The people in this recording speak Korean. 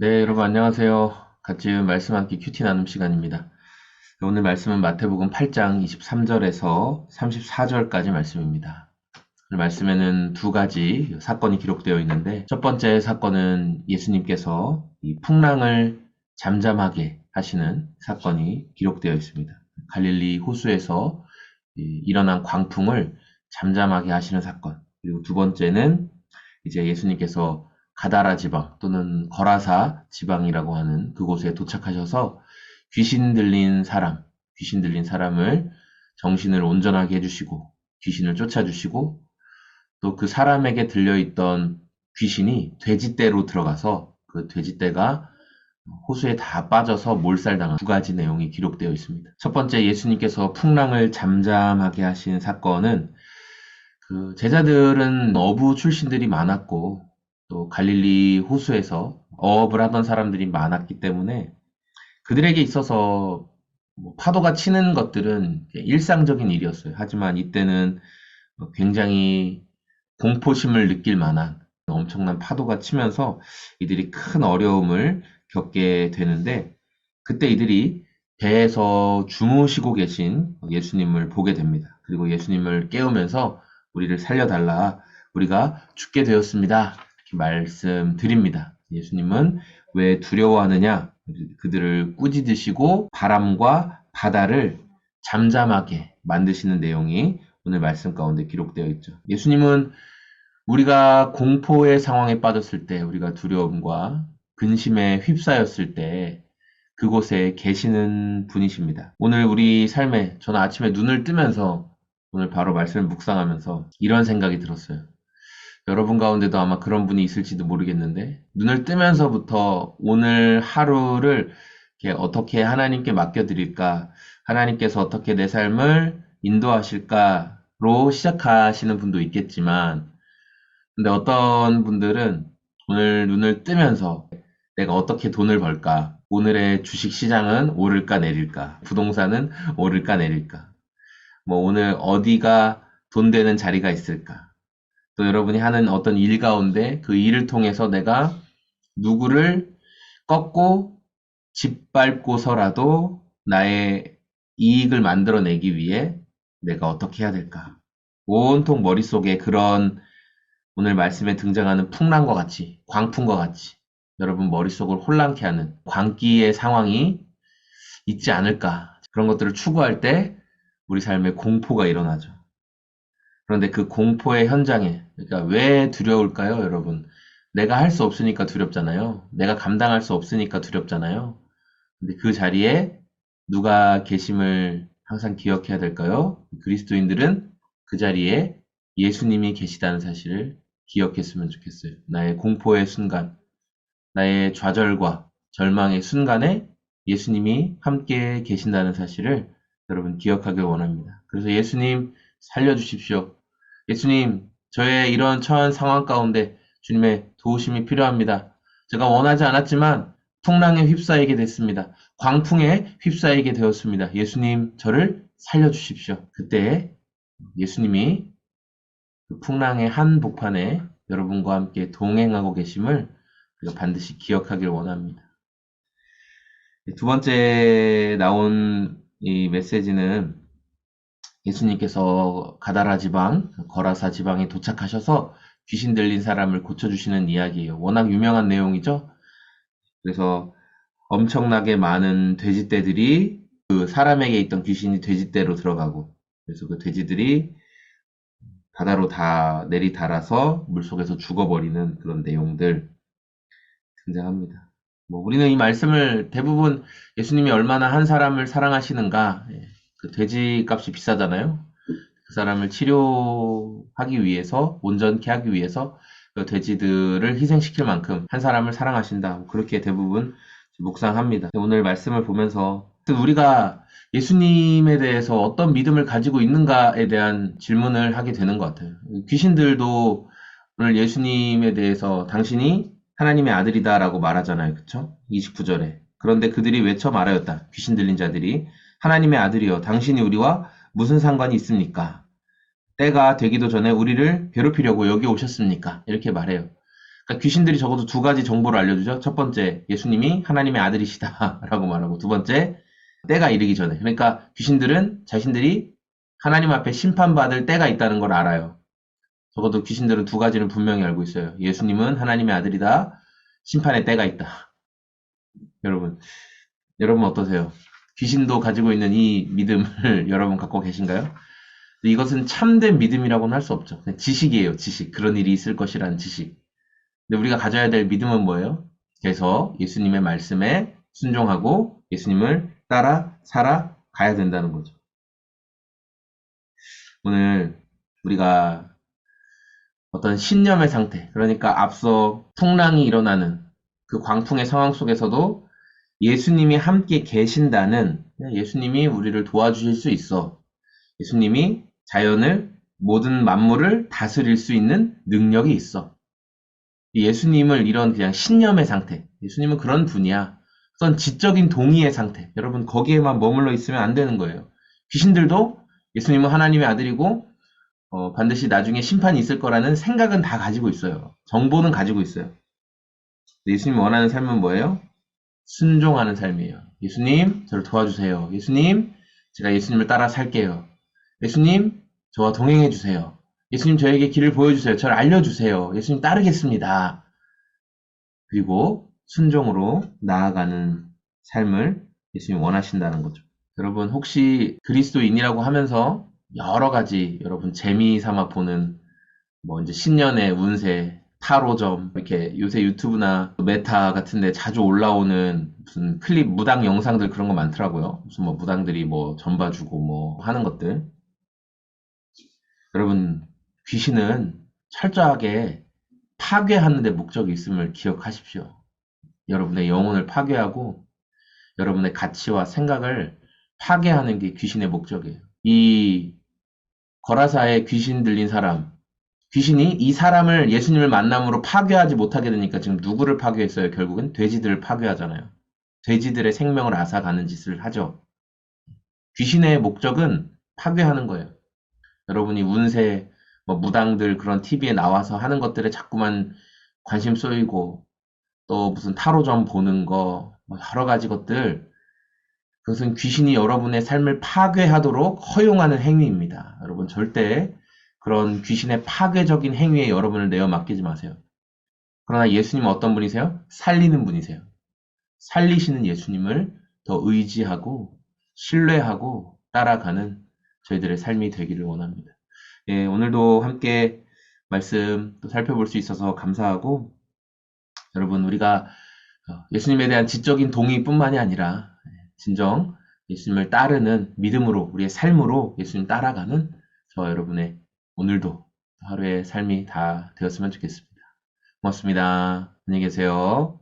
네, 여러분 안녕하세요. 같이 말씀 함께 큐티 나눔 시간입니다. 오늘 말씀은 마태복음 8장 23절에서 34절까지 말씀입니다. 오늘 말씀에는 두 가지 사건이 기록되어 있는데 첫 번째 사건은 예수님께서 이 풍랑을 잠잠하게 하시는 사건이 기록되어 있습니다. 갈릴리 호수에서 일어난 광풍을 잠잠하게 하시는 사건. 그리고 두 번째는 이제 예수님께서 가다라 지방 또는 거라사 지방이라고 하는 그곳에 도착하셔서 귀신 들린 사람을 정신을 온전하게 해주시고 귀신을 쫓아주시고 또 그 사람에게 들려있던 귀신이 돼지떼로 들어가서 그 돼지떼가 호수에 다 빠져서 몰살당한 두 가지 내용이 기록되어 있습니다. 첫 번째 예수님께서 풍랑을 잠잠하게 하신 사건은 그 제자들은 어부 출신들이 많았고 또 갈릴리 호수에서 어업을 하던 사람들이 많았기 때문에 그들에게 있어서 뭐 파도가 치는 것들은 일상적인 일이었어요. 하지만 이때는 굉장히 공포심을 느낄 만한 엄청난 파도가 치면서 이들이 큰 어려움을 겪게 되는데 그때 이들이 배에서 주무시고 계신 예수님을 보게 됩니다. 그리고 예수님을 깨우면서 우리를 살려달라. 우리가 죽게 되었습니다. 이렇게 말씀드립니다. 예수님은 왜 두려워하느냐? 그들을 꾸짖으시고 바람과 바다를 잠잠하게 만드시는 내용이 오늘 말씀 가운데 기록되어 있죠. 예수님은 우리가 공포의 상황에 빠졌을 때, 우리가 두려움과 근심에 휩싸였을 때 그곳에 계시는 분이십니다. 오늘 우리 삶에 저는 아침에 눈을 뜨면서 오늘 바로 말씀을 묵상하면서 이런 생각이 들었어요. 여러분 가운데도 아마 그런 분이 있을지도 모르겠는데 눈을 뜨면서부터 오늘 하루를 이렇게 어떻게 하나님께 맡겨드릴까, 하나님께서 어떻게 내 삶을 인도하실까로 시작하시는 분도 있겠지만 근데 어떤 분들은 오늘 눈을 뜨면서 내가 어떻게 돈을 벌까, 오늘의 주식 시장은 오를까 내릴까, 부동산은 오를까 내릴까, 뭐 오늘 어디가 돈 되는 자리가 있을까, 또 여러분이 하는 어떤 일 가운데 그 일을 통해서 내가 누구를 꺾고 짓밟고서라도 나의 이익을 만들어내기 위해 내가 어떻게 해야 될까. 온통 머릿속에 그런 오늘 말씀에 등장하는 풍랑과 같이, 광풍과 같이 여러분 머릿속을 혼란케 하는 광기의 상황이 있지 않을까. 그런 것들을 추구할 때 우리 삶에 공포가 일어나죠. 그런데 그 공포의 현장에, 그러니까 왜 두려울까요, 여러분? 내가 할 수 없으니까 두렵잖아요. 내가 감당할 수 없으니까 두렵잖아요. 근데 그 자리에 누가 계심을 항상 기억해야 될까요? 그리스도인들은 그 자리에 예수님이 계시다는 사실을 기억했으면 좋겠어요. 나의 공포의 순간, 나의 좌절과 절망의 순간에 예수님이 함께 계신다는 사실을 여러분 기억하길 원합니다. 그래서 예수님 살려주십시오. 예수님, 저의 이런 처한 상황 가운데 주님의 도우심이 필요합니다. 제가 원하지 않았지만 풍랑에 휩싸이게 됐습니다. 광풍에 휩싸이게 되었습니다. 예수님, 저를 살려주십시오. 그때 예수님이 그 풍랑의 한복판에 여러분과 함께 동행하고 계심을 우리가 반드시 기억하길 원합니다. 두 번째 나온 이 메시지는 예수님께서 가다라 지방, 거라사 지방에 도착하셔서 귀신 들린 사람을 고쳐주시는 이야기예요. 워낙 유명한 내용이죠. 그래서 엄청나게 많은 돼지떼들이 그 사람에게 있던 귀신이 돼지떼로 들어가고 그래서 그 돼지들이 바다로 다 내리달아서 물속에서 죽어버리는 그런 내용들 등장합니다. 뭐 우리는 이 말씀을 대부분 예수님이 얼마나 한 사람을 사랑하시는가, 그 돼지 값이 비싸잖아요. 그 사람을 치료하기 위해서, 온전케 하기 위해서 그 돼지들을 희생시킬 만큼 한 사람을 사랑하신다. 그렇게 대부분 묵상합니다. 오늘 말씀을 보면서 우리가 예수님에 대해서 어떤 믿음을 가지고 있는가에 대한 질문을 하게 되는 것 같아요. 귀신들도 오늘 예수님에 대해서 당신이 하나님의 아들이다라고 말하잖아요. 그쵸? 29절에. 그런데 그들이 외쳐 말하였다. 귀신 들린 자들이 하나님의 아들이여 당신이 우리와 무슨 상관이 있습니까? 때가 되기도 전에 우리를 괴롭히려고 여기 오셨습니까? 이렇게 말해요. 그러니까 귀신들이 적어도 두 가지 정보를 알려주죠. 첫 번째, 예수님이 하나님의 아들이시다 라고 말하고, 두 번째, 때가 이르기 전에. 그러니까 귀신들은 자신들이 하나님 앞에 심판받을 때가 있다는 걸 알아요. 적어도 귀신들은 두 가지는 분명히 알고 있어요. 예수님은 하나님의 아들이다. 심판의 때가 있다. 여러분 어떠세요? 귀신도 가지고 있는 이 믿음을 여러분 갖고 계신가요? 이것은 참된 믿음이라고는 할 수 없죠. 그냥 지식이에요, 지식. 그런 일이 있을 것이라는 지식. 근데 우리가 가져야 될 믿음은 뭐예요? 그래서 예수님의 말씀에 순종하고 예수님을 따라 살아가야 된다는 거죠. 오늘 우리가 어떤 신념의 상태, 그러니까 앞서 풍랑이 일어나는 그 광풍의 상황 속에서도 예수님이 함께 계신다는, 예수님이 우리를 도와주실 수 있어. 예수님이 자연을, 모든 만물을 다스릴 수 있는 능력이 있어. 예수님을 이런 그냥 신념의 상태, 예수님은 그런 분이야. 어떤 지적인 동의의 상태, 여러분 거기에만 머물러 있으면 안 되는 거예요. 귀신들도 예수님은 하나님의 아들이고 반드시 나중에 심판이 있을 거라는 생각은 다 가지고 있어요. 정보는 가지고 있어요. 예수님이 원하는 삶은 뭐예요? 순종하는 삶이에요. 예수님, 저를 도와주세요. 예수님, 제가 예수님을 따라 살게요. 예수님, 저와 동행해 주세요. 예수님, 저에게 길을 보여주세요. 저를 알려주세요. 예수님 따르겠습니다. 그리고 순종으로 나아가는 삶을 예수님이 원하신다는 거죠. 여러분, 혹시 그리스도인이라고 하면서 여러 가지 여러분 재미 삼아 보는 뭐 이제 신년의 운세, 타로점, 이렇게 요새 유튜브나 메타 같은 데 자주 올라오는 무슨 클립 무당 영상들 그런 거 많더라고요. 무슨 뭐 무당들이 뭐 전 봐주고 뭐 하는 것들. 여러분, 귀신은 철저하게 파괴하는 데 목적이 있음을 기억하십시오. 여러분의 영혼을 파괴하고 여러분의 가치와 생각을 파괴하는 게 귀신의 목적이에요. 이 거라사에 귀신 들린 사람, 귀신이 이 사람을 예수님을 만남으로 파괴하지 못하게 되니까 지금 누구를 파괴했어요? 결국은 돼지들을 파괴하잖아요. 돼지들의 생명을 앗아가는 짓을 하죠. 귀신의 목적은 파괴하는 거예요. 여러분이 운세, 뭐 무당들 그런 TV에 나와서 하는 것들에 자꾸만 관심 쏘이고 또 무슨 타로점 보는 거, 뭐 여러 가지 것들, 그것은 귀신이 여러분의 삶을 파괴하도록 허용하는 행위입니다. 여러분 절대 그런 귀신의 파괴적인 행위에 여러분을 내어 맡기지 마세요. 그러나 예수님은 어떤 분이세요? 살리는 분이세요. 살리시는 예수님을 더 의지하고 신뢰하고 따라가는 저희들의 삶이 되기를 원합니다. 예, 오늘도 함께 말씀 또 살펴볼 수 있어서 감사하고, 여러분 우리가 예수님에 대한 지적인 동의뿐만이 아니라 진정 예수님을 따르는 믿음으로 우리의 삶으로 예수님 따라가는 저와 여러분의 오늘도 하루의 삶이 다 되었으면 좋겠습니다. 고맙습니다. 안녕히 계세요.